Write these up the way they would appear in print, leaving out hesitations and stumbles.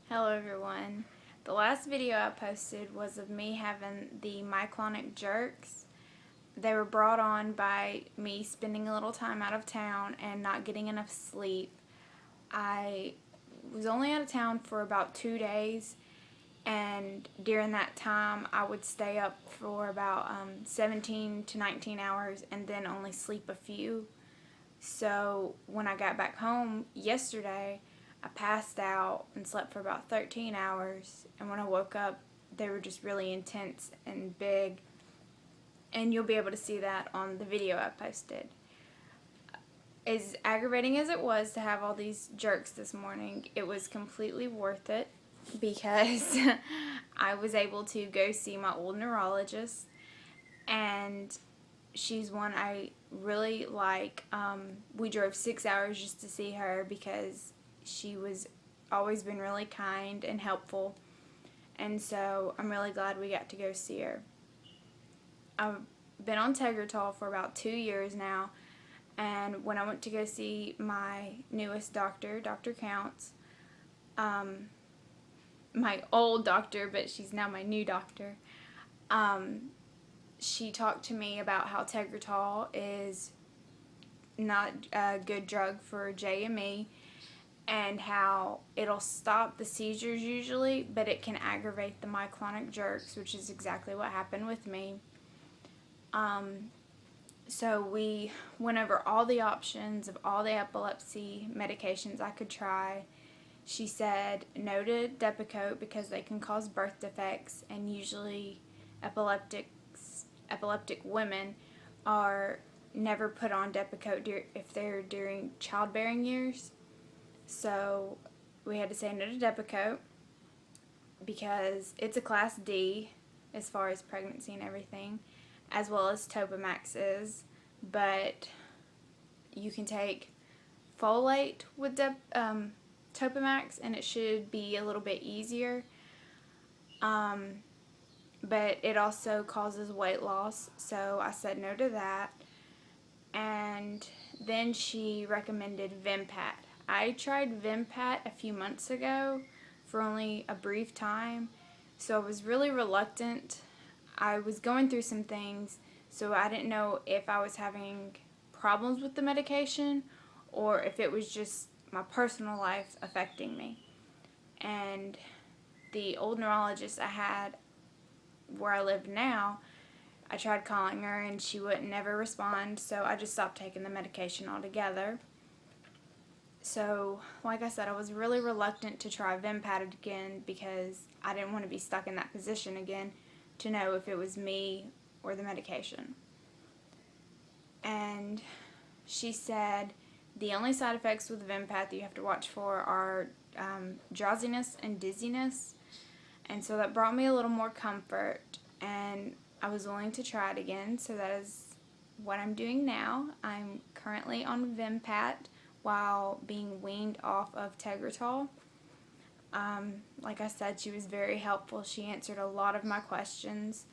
Hello everyone. The last video I posted was of me having the myoclonic jerks. They were brought on by me spending a little time out of town and not getting enough sleep. I was only out of town for about 2 days, and during that time I would stay up for about 17 to 19 hours and then only sleep a few. So when I got back home yesterday, I passed out and slept for about 13 hours, and when I woke up, they were just really intense and big, and you'll be able to see that on the video I posted. As aggravating as it was to have all these jerks this morning, it was completely worth it because I was able to go see my old neurologist, and she's one I really like. We drove 6 hours just to see her because she was always been really kind and helpful, and so I'm really glad we got to go see her. I've been on Tegretol for about 2 years now, and when I went to go see my newest doctor, Dr. Counts, my old doctor, but she's now my new doctor, she talked to me about how Tegretol is not a good drug for JME, and how it'll stop the seizures usually, but it can aggravate the myoclonic jerks, which is exactly what happened with me. So we went over all the options of all the epilepsy medications I could try. She said no to Depakote because they can cause birth defects, and usually epileptic women are never put on Depakote if they're during childbearing years. So we had to say no to Depakote because it's a class D as far as pregnancy and everything, as well as Topamax is, but you can take folate with Topamax and it should be a little bit easier, but it also causes weight loss, so I said no to that. And then she recommended Vimpat. I tried Vimpat a few months ago for only a brief time, so I was really reluctant. I was going through some things, so I didn't know if I was having problems with the medication or if it was just my personal life affecting me. And the old neurologist I had where I live now, I tried calling her and she wouldn't never respond, so I just stopped taking the medication altogether. So, like I said, I was really reluctant to try Vimpat again because I didn't want to be stuck in that position again to know if it was me or the medication. And she said the only side effects with Vimpat that you have to watch for are drowsiness and dizziness. And so that brought me a little more comfort, and I was willing to try it again, so that is what I'm doing now. I'm currently on Vimpat while being weaned off of Tegretol. Like I said, she was very helpful. She answered a lot of my questions,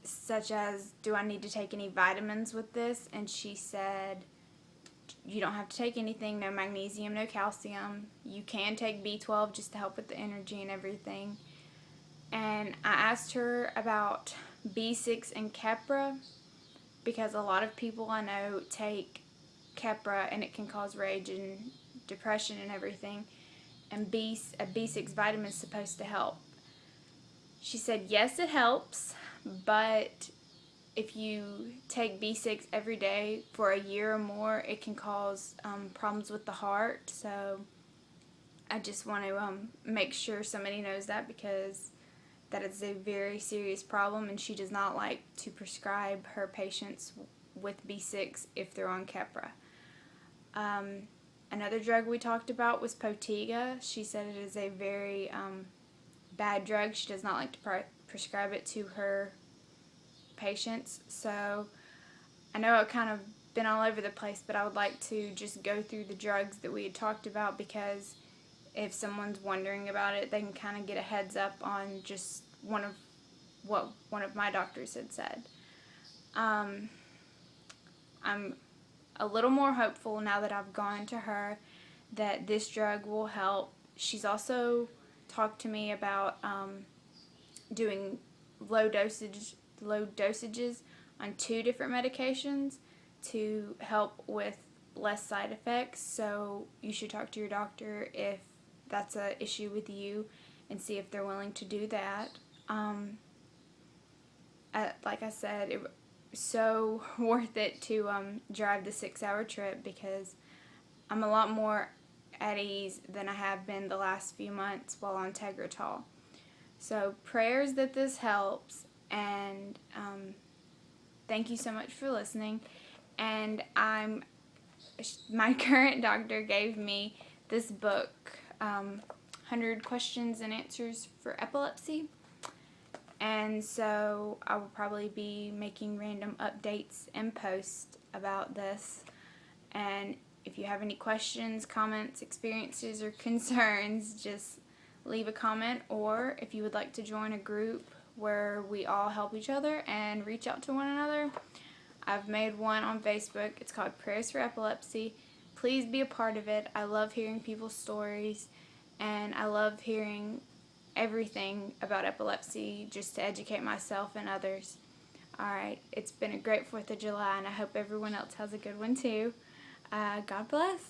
such as, do I need to take any vitamins with this? And she said, you don't have to take anything, no magnesium, no calcium. You can take B12 just to help with the energy and everything. And I asked her about B6 and Keppra because a lot of people I know take Keppra and it can cause rage and depression and everything. And a B6 vitamin is supposed to help. She said yes, it helps, but if you take B6 every day for a year or more, it can cause problems with the heart. So I just want to make sure somebody knows that, because that is a very serious problem, and she does not like to prescribe her patients with B6 if they're on Keppra. Another drug we talked about was Potiga. She said it is a very bad drug. She does not like to prescribe it to her patients. So I know I've kind of been all over the place, but I would like to just go through the drugs that we had talked about, because if someone's wondering about it, they can kind of get a heads up on just what one of my doctors had said. I'm a little more hopeful now that I've gone to her that this drug will help. She's also talked to me about doing low dosages on 2 different medications to help with less side effects. So you should talk to your doctor if that's an issue with you and see if they're willing to do that. Like I said, it was so worth it to drive the 6-hour trip, because I'm a lot more at ease than I have been the last few months while on Tegretol. So prayers that this helps, and thank you so much for listening. And my current doctor gave me this book, 100 Questions and Answers for Epilepsy. And so I will probably be making random updates and posts about this. And if you have any questions, comments, experiences, or concerns, just leave a comment. Or if you would like to join a group where we all help each other and reach out to one another, I've made one on Facebook. It's called Prayers for Epilepsy. Please be a part of it. I love hearing people's stories, and I love hearing everything about epilepsy just to educate myself and others. Alright, it's been a great 4th of July, and I hope everyone else has a good one too. God bless.